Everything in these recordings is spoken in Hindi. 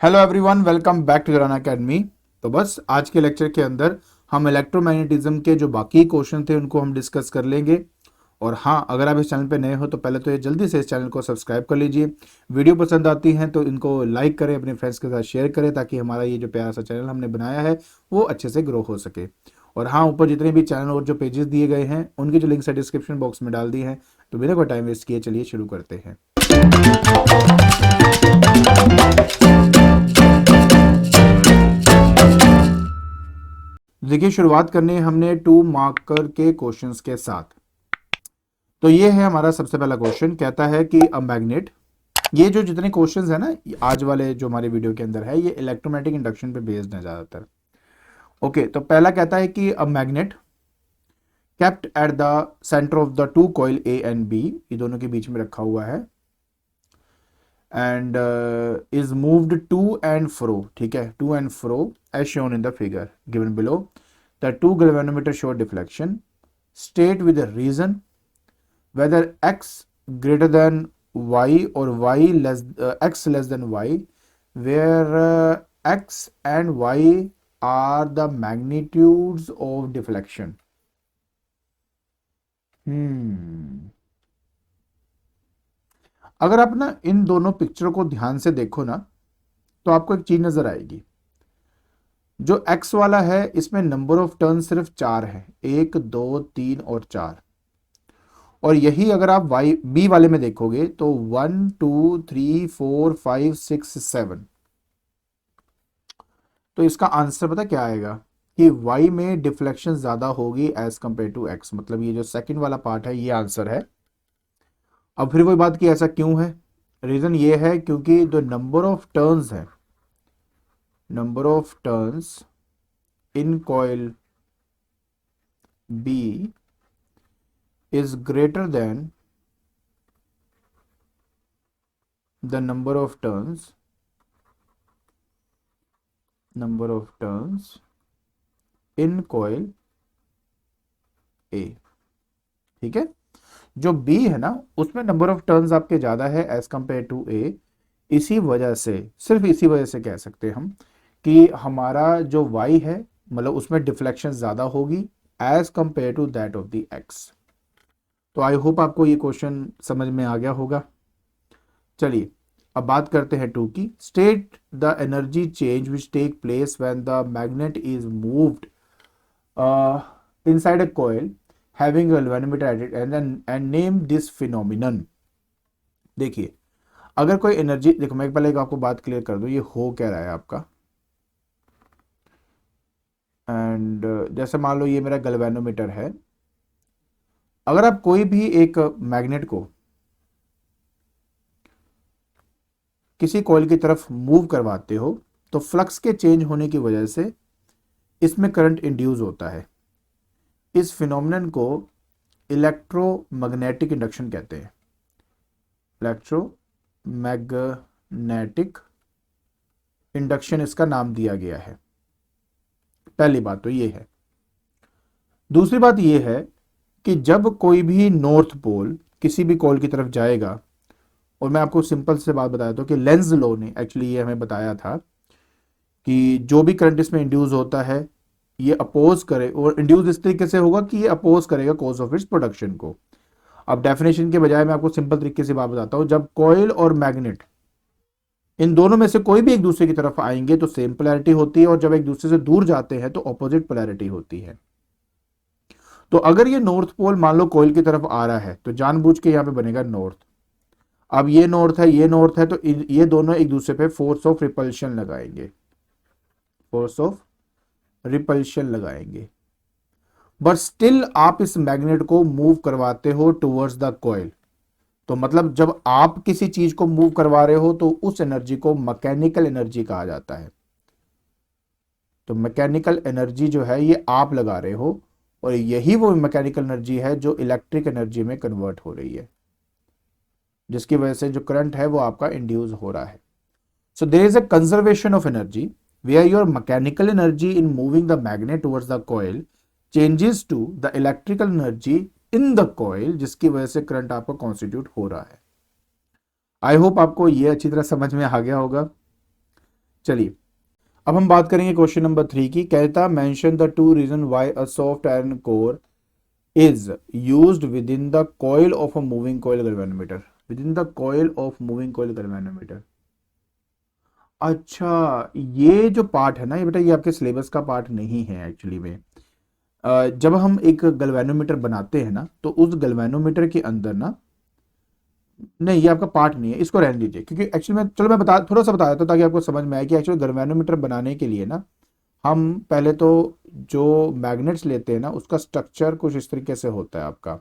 Hello everyone, welcome back to Unacademy. तो बस आज के लेक्चर के अंदर हम इलेक्ट्रोमैग्नेटिज्म के जो बाकी क्वेश्चन थे उनको हम डिस्कस कर लेंगे। और हाँ, अगर आप इस चैनल पे नए हो तो पहले तो ये जल्दी से इस चैनल को सब्सक्राइब कर लीजिए। वीडियो पसंद आती हैं तो इनको लाइक करें, अपने फ्रेंड्स के साथ शेयर करें, ताकि हमारा ये जो प्यारा सा चैनल हमने बनाया है वो अच्छे से ग्रो हो सके। और हाँ, ऊपर जितने भी चैनल और जो पेजेस दिए गए हैं उनकी जो लिंक्स है डिस्क्रिप्शन बॉक्स में डाल दी हैं। तो बिना कोई टाइम वेस्ट किए चलिए शुरू करते हैं। देखिए, शुरुआत करनी है हमने 2 मार्कर के क्वेश्चंस के साथ। तो ये है हमारा सबसे पहला क्वेश्चन। कहता है कि अ मैग्नेट, ये जो जितने क्वेश्चंस है ना आज वाले जो हमारे वीडियो के अंदर है, ये इलेक्ट्रोमैग्नेटिक इंडक्शन पे बेस्ड है ज्यादातर। ओके, तो पहला कहता है कि a magnet kept at the centre of the two coil A and B, ये दोनों के बीच में रखा हुआ है, and is moved to and fro, ठीक है, to and fro as shown in the figure given below. The two galvanometer show deflection. State with a reason whether x greater than y or x less than y, where x and y are the magnitudes of deflection. अगर आप ना इन दोनों पिक्चरों को ध्यान से देखो ना, तो आपको एक चीज नजर आएगी। जो x वाला है इसमें नंबर ऑफ टर्न सिर्फ 4 है, 1 2 3 और 4। और यही अगर आप y b वाले में देखोगे तो 1 2 3 4 5 6 7। तो इसका आंसर पता क्या आएगा कि y में डिफ्लेक्शन ज्यादा होगी एज कंपेयर टू x। मतलब ये जो सेकंड वाला पार्ट है ये आंसर है। अब फिर वही बात कि ऐसा क्यों है। रीजन ये है क्योंकि जो नंबर ऑफ टर्न्स है, number of turns in coil b is greater than the number of turns in coil A, ठीक है। जो B है ना उसमें नंबर ऑफ टर्न्स आपके ज्यादा है एज कंपेयर टू A। इसी वजह से, सिर्फ इसी वजह से कह सकते हैं हम कि हमारा जो Y है मतलब उसमें डिफ्लेक्शन ज्यादा होगी as compare to that of the X। तो आई होप आपको ये क्वेश्चन समझ में आ गया होगा। चलिए अब बात करते हैं 2 की। State the energy change which take place when the magnet is moved inside a coil having galvanometer at it and name this phenomenon। देखिए, अगर कोई एनर्जी, देखो मैं पहले आपको बात क्लियर कर दूं ये हो क्या रहा है आपका। एंड जैसे मान लो ये मेरा गैल्वेनोमीटर है। अगर आप कोई भी एक मैग्नेट को किसी कॉइल की तरफ मूव करवाते हो तो फ्लक्स के चेंज होने की वजह से इसमें करंट इंड्यूस होता है। इस फिनोमिनन को इलेक्ट्रोमैग्नेटिक इंडक्शन कहते हैं। इलेक्ट्रोमैग्नेटिक इंडक्शन इसका नाम दिया गया है। पहली बात तो ये है। दूसरी बात ये है कि जब कोई भी नॉर्थ पोल किसी भी कॉइल की तरफ जाएगा, और मैं आपको सिंपल से बात बताया था कि लेंज लॉ ने एक्चुअली ये हमें बताया था कि जो भी करंट इसमें इंड्यूस होता है ये अपोज करे, और इंड्यूस इस तरीके से होगा कि ये अपोज करेगा कॉज ऑफ इट्स प्रोडक्शन को। अब डेफिनेशन के बजाय मैं आपको सिंपल तरीके से बात बताता हूं। जब कॉइल और मैग्नेट इन दोनों में से कोई भी एक दूसरे की तरफ आएंगे तो सेम पोलैरिटी होती है, और जब एक दूसरे से दूर जाते हैं तो ऑपोजिट पोलैरिटी होती है। तो अगर ये नॉर्थ पोल मान लो कॉइल की तरफ आ रहा है तो जानबूझ के यहां पे बनेगा नॉर्थ। अब ये नॉर्थ है, ये नॉर्थ है, तो ये दोनों एक दूसरे पे फोर्स ऑफ रिपल्शन लगाएंगे, फोर्स ऑफ रिपल्शन लगाएंगे। बट स्टिल आप इस मैग्नेट को मूव करवाते हो टुवर्ड्स द कॉइल। तो मतलब जब आप किसी चीज को मूव करवा रहे हो तो उस एनर्जी को मैकेनिकल एनर्जी कहा जाता है। तो मैकेनिकल एनर्जी जो है ये आप लगा रहे हो, और यही वो मैकेनिकल एनर्जी है जो इलेक्ट्रिक एनर्जी में कन्वर्ट हो रही है, जिसकी वजह से जो करंट है वो आपका इंड्यूस हो रहा है। So there is a conservation of energy where your mechanical energy in moving the magnet towards the coil changes to the electrical energy in the coil, जिसकी वजह से करंट आपका कॉन्स्टिट्यूट हो रहा है। आई होप आपको ये अच्छी तरह समझ में आ गया होगा चलिए अब हम बात करेंगे क्वेश्चन नंबर 3 की। कहता mention the two reason why a soft iron core is used within the coil of a moving coil galvanometer. Within the coil of moving coil galvanometer. अच्छा, ये जो पार्ट है ना, ये बेटा ये आपके सिलेबस का पार्ट नहीं है एक्चुअली में। जब हम एक गैल्वेनोमीटर बनाते हैं ना, तो उस गैल्वेनोमीटर के अंदर ना, नहीं ये आपका पार्ट नहीं है, इसको रहने दीजिए, क्योंकि एक्चुअली में, चलो मैं बता थोड़ा सा बता देता हूँ ताकि आपको समझ में आए कि एक्चुअली गैल्वेनोमीटर बनाने के लिए ना, हम पहले तो जो मैग्नेट्स लेते हैं ना, उसका स्ट्रक्चर कुछ इस तरीके से होता है आपका।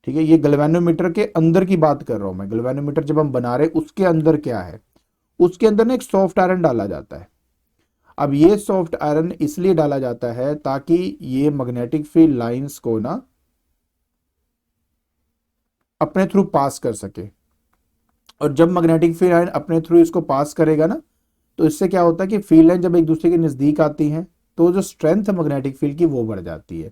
ठीक है, ये गैल्वेनोमीटर के अंदर की बात कर रहा हूं मैं। गैल्वेनोमीटर जब हम बना रहे, उसके अंदर क्या है, उसके अंदर ना एक सॉफ्ट आयरन डाला जाता है। अब ये सॉफ्ट आयरन इसलिए डाला जाता है ताकि ये मैग्नेटिक फील्ड लाइंस को ना अपने थ्रू पास कर सके। और जब मैग्नेटिक फील्ड लाइन अपने थ्रू इसको पास करेगा ना, तो इससे क्या होता है कि फील्ड लाइन जब एक दूसरे के नजदीक आती हैं, तो जो स्ट्रेंथ है मैग्नेटिक फील्ड की वो बढ़ जाती है।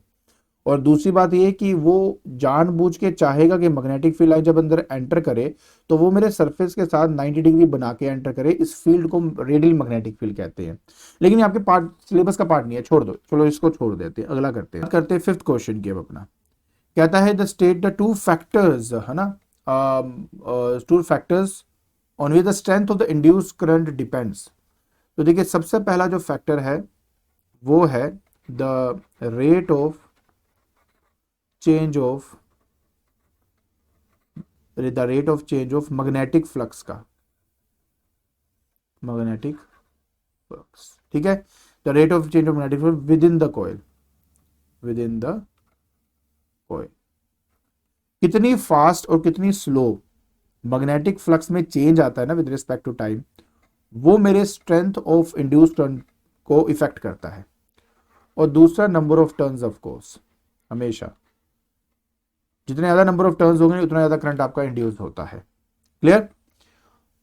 और दूसरी बात ये कि वो जानबूझ के चाहेगा कि मैग्नेटिक फील्ड लाइन जब अंदर एंटर करे, तो वो मेरे सरफेस के साथ 90 डिग्री बना के एंटर करे। इस फील्ड को रेडियल मैग्नेटिक फील्ड कहते हैं। लेकिन ये आपके पार्ट, सिलेबस का पार्ट नहीं है, छोड़ दो, चलो इसको छोड़ देते हैं, अगला करते हैं फिफ्थ क्वेश्चन की अब अपना। कहता है the state the two factors, है ना, two factors on which the strength of the induced current depends. तो देखिए सबसे पहला जो फैक्टर है वो है the rate of change of magnetic flux का, मैग्नेटिक फ्लक्स। ठीक है, the rate of change of magnetic flux with in the coil, with in the coil. कितनी फास्ट और कितनी स्लो मैग्नेटिक फ्लक्स में चेंज आता है ना विद रिस्पेक्ट टू टाइम, वो मेरे स्ट्रेंथ ऑफ इंड्यूस्ड करंट को इफेक्ट करता है। और दूसरा number of turns of course, हमेशा जितने ज्यादा नंबर ऑफ टर्न्स होंगे उतना ज्यादा करंट आपका इंड्यूस होता है। क्लियर?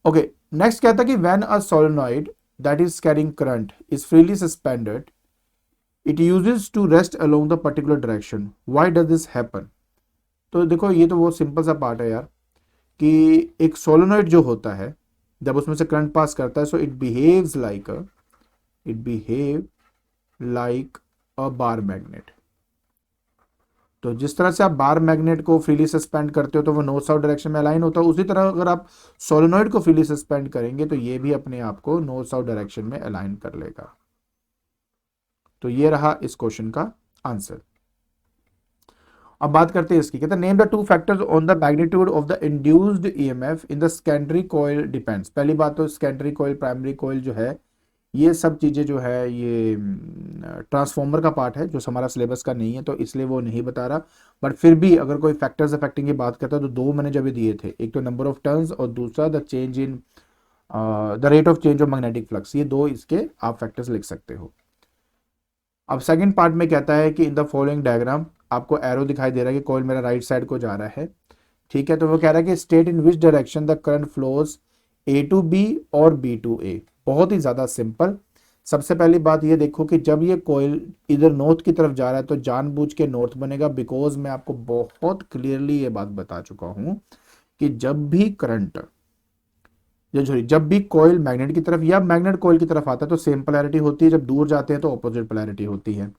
ओके, नेक्स्ट कहता है कि when a solenoid that is carrying current is freely suspended it uses to rest along the particular direction, why does this happen. तो देखो ये तो बहुत सिंपल सा पार्ट है यार, कि एक सोलेनॉइड जो होता है जब उसमें से करंट पास करता है, so it behaves like a bar magnet. तो जिस तरह से आप बार मैग्नेट को फ्रीली सस्पेंड करते हो तो वो नॉर्थ साउथ डायरेक्शन में अलाइन होता है, उसी तरह अगर आप सोलेनॉइड को फ्रीली सस्पेंड करेंगे तो ये भी अपने आप को नॉर्थ साउथ डायरेक्शन में अलाइन कर लेगा। तो ये रहा इस क्वेश्चन का आंसर। अब बात करते हैं इसकी। कहते हैं name the two factors on the magnitude of the induced EMF in the secondary coil depends. पहली बात तो सेकेंडरी कॉइल, प्राइमरी कॉइल जो है, ये सब चीज़ें जो है ये ट्रांसफॉर्मर का पार्ट है जो हमारा सिलेबस का नहीं है, तो इसलिए वो नहीं बता रहा। बट फिर भी अगर कोई फैक्टर्स अफेक्टिंग की बात करता है तो दो मैंने जब दिए थे, एक तो नंबर ऑफ टर्न्स और दूसरा the change in the rate of change of magnetic flux. ये दो इसके आप फैक्टर्स लिख सकते हो। अब सेकंड पार्ट में कहता है कि इन द फॉलोइंग डायग्राम, आपको एरो दिखाई दे रहा है कि कॉइल मेरा राइट साइड को जा रहा है। ठीक है, तो वो कह रहा है कि state in which direction the current flows A to B और बी टू ए। बहुत ही ज़्यादा सिंपल। सबसे पहली बात ये देखो कि जब ये कॉइल इधर नॉर्थ की तरफ जा रहा है तो जानबूझ के नॉर्थ बनेगा, बिकॉज मैं आपको बहुत क्लियरली ये बात बता चुका हूं कि जब भी करंट, जब भी कॉइल मैग्नेट की तरफ या मैग्नेट कॉइल की तरफ आता है तो सेम पोलैरिटी होती है, जब दूर जाते हैं तो ऑपोजिट पोलैरिटी होती है।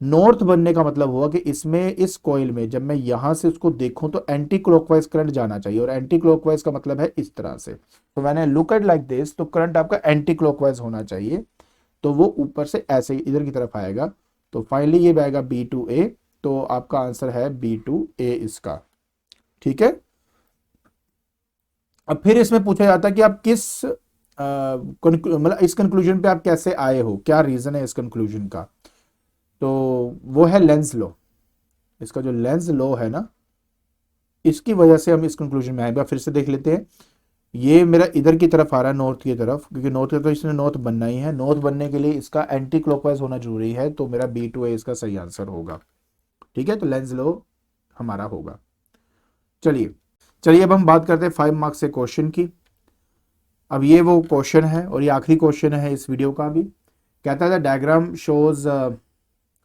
नॉर्थ बनने का मतलब हुआ कि इसमें, इस कॉइल में जब मैं यहां से उसको देखूं तो एंटी क्लॉकवाइज करंट जाना चाहिए, और एंटी क्लॉकवाइज का मतलब है इस तरह से। तो मैंने लुक एट लाइक दिस, तो करंट आपका एंटी क्लॉकवाइज होना चाहिए, तो वो ऊपर से ऐसे ही इधर की तरफ आएगा। तो फाइनली ये आएगा बी टू ए, तो आपका आंसर है बी टू ए इसका। ठीक है, अब फिर इसमें पूछा जाता है कि आप किस मतलब इस कंक्लूजन पे आप कैसे आए हो, क्या रीजन है इस कंक्लूजन का। तो वो है लेंस लॉ। इसका जो लेंस लॉ है ना, इसकी वजह से हम इस कंक्लूजन में आए। फिर से देख लेते हैं। ये मेरा इधर की तरफ आ रहा है, नॉर्थ की तरफ, क्योंकि नॉर्थ की तरफ इसने नॉर्थ बनना ही है। नॉर्थ बनने के लिए इसका एंटी क्लॉकवाइज होना जरूरी है, तो मेरा बी टू ए इसका सही आंसर होगा। ठीक है, तो लेंस लॉ हमारा होगा। चलिए अब हम बात करते हैं 5 मार्क्स से क्वेश्चन की। अब ये वो क्वेश्चन है और ये आखिरी क्वेश्चन है इस वीडियो का भी। कहता है diagram shows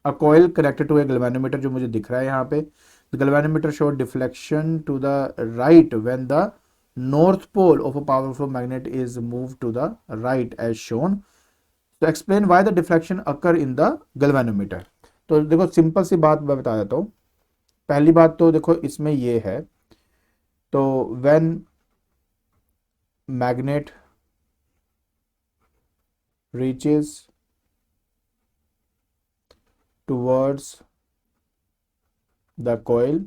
a coil connected to a galvanometer, जो मुझे दिख रहा है यहाँ पे। The galvanometer show deflection to the right when the north pole of a powerful magnet is moved to the right as shown. तो explain why the deflection occur in the galvanometer. तो देखो सिंपल सी बात मैं बता देता हूँ। पहली बात तो देखो इसमें ये है, तो when magnet reaches towards the coil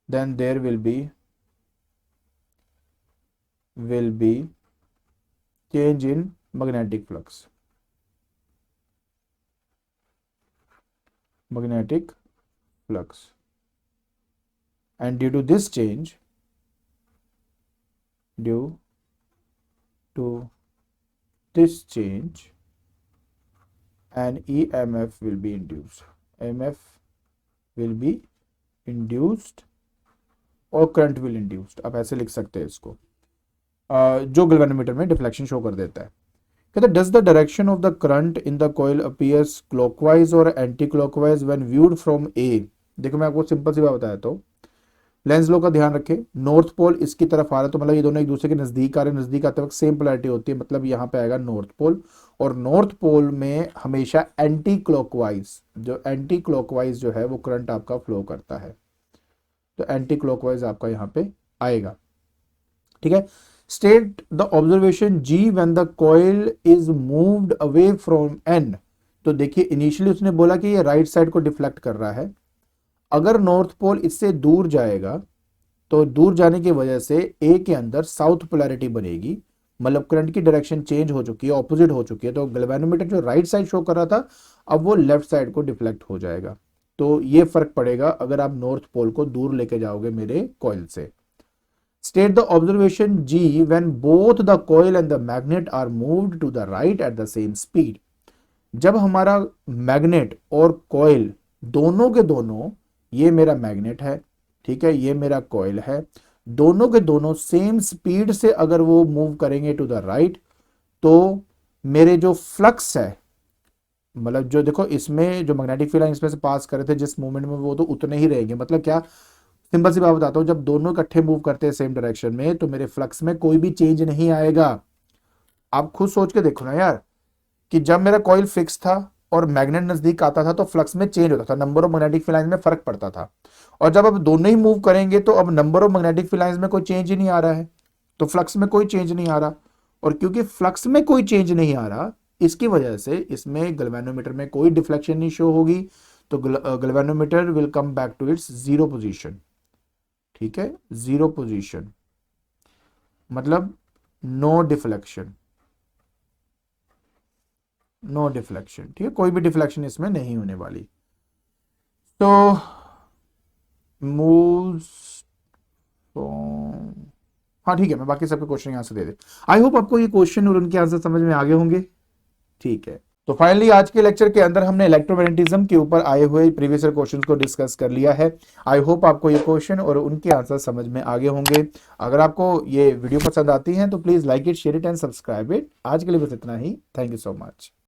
then there will be change in magnetic flux, and due to this change, an EMF will be induced. और करंट विल इंड्यूस्ड। आप ऐसे लिख सकते हैं इसको, जो गैल्वेनोमीटर में डिफ्लेक्शन शो कर देता है। कहते हैं does the direction of the current in the coil appears clockwise और anti clockwise when viewed from A. देखो मैं आपको सिंपल सी बात बताया, तो लेंस लॉ का ध्यान रखें, नॉर्थ पोल इसकी तरफ आ रहा है तो मतलब ये दोनों एक दूसरे के नजदीक आ रहे हैं, नजदीक आते वक्त सेम पोलैरिटी होती है, मतलब यहाँ पे आएगा नॉर्थ पोल। और नॉर्थ पोल में हमेशा एंटी क्लॉकवाइज, जो एंटी क्लॉकवाइज जो है वो करंट आपका फ्लो करता है, तो एंटी क्लॉकवाइज आपका यहाँ पे आएगा। ठीक है, state the observation g when the coil is moved away from N. तो देखिए इनिशियली उसने बोला कि ये राइट साइड को डिफ्लेक्ट कर रहा है, अगर नॉर्थ पोल इससे दूर जाएगा तो दूर जाने की वजह से ए के अंदर साउथ पोलैरिटी बनेगी, मतलब करंट की डायरेक्शन चेंज हो चुकी है, ऑपोजिट हो चुकी है, तो गैल्वेनोमीटर जो राइट साइड शो कर रहा था अब वो लेफ्ट साइड को डिफ्लेक्ट हो जाएगा। तो ये फर्क पड़ेगा अगर आप नॉर्थ पोल को दूर लेके जाओगे मेरे कॉइल से। State the observation g when both the coil and the magnet are moved to the right at the same speed. जब हमारा मैग्नेट और कॉइल दोनों के दोनों, ये मेरा मैग्नेट है, ठीक है, ये मेरा कॉइल है, दोनों के दोनों सेम स्पीड से अगर वो मूव करेंगे टू द राइट, तो मेरे जो फ्लक्स है, मतलब जो देखो इसमें जो मैग्नेटिक फील्ड इसमें से पास कर रहे थे जिस मूवमेंट में, वो तो उतने ही रहेंगे। मतलब क्या, सिंपल सी बात बताता हूं, जब दोनों इकट्ठे मूव करते हैं सेम डायरेक्शन में तो मेरे फ्लक्स में कोई भी चेंज नहीं आएगा। आप खुद सोच के देखो ना यार, कि जब मेरा कॉइल फिक्स था और मैग्नेट नजदीक आता था तो फ्लक्स में चेंज होता था, number of magnetic field lines में फर्क पड़ता था। और जब अब दोनों ही मूव करेंगे तो अब number of magnetic field lines में कोई चेंज ही नहीं आ रहा है, तो फ्लक्स में कोई चेंज नहीं आ रहा। और क्योंकि फ्लक्स में कोई चेंज नहीं आ रहा, इसकी वजह से इसमें गैल्वेनोमीटर में कोई डिफ्लेक्शन नहीं शो होगी, तो galvanometer will come back to its zero position. ठीक है, जीरो पोजीशन मतलब नो डिफ्लेक्शन, ठीक है, कोई भी डिफ्लेक्शन इसमें नहीं होने वाली। तो मूव्स, हाँ ठीक है, मैं बाकी सबके question answer they they. I hope आपको ये क्वेश्चन और उनके आंसर समझ में आगे होंगे। ठीक है, तो फाइनली आज के लेक्चर के अंदर हमने इलेक्ट्रोमैग्नेटिज्म के ऊपर आए हुए प्रीवियस ईयर क्वेश्चंस को डिस्कस कर लिया है। आई होप आपको ये क्वेश्चन और उनके आंसर समझ में आगे होंगे। अगर आपको ये वीडियो पसंद आती है तो please like it, share it and subscribe it. आज के लिए बस इतना ही। Thank you so much.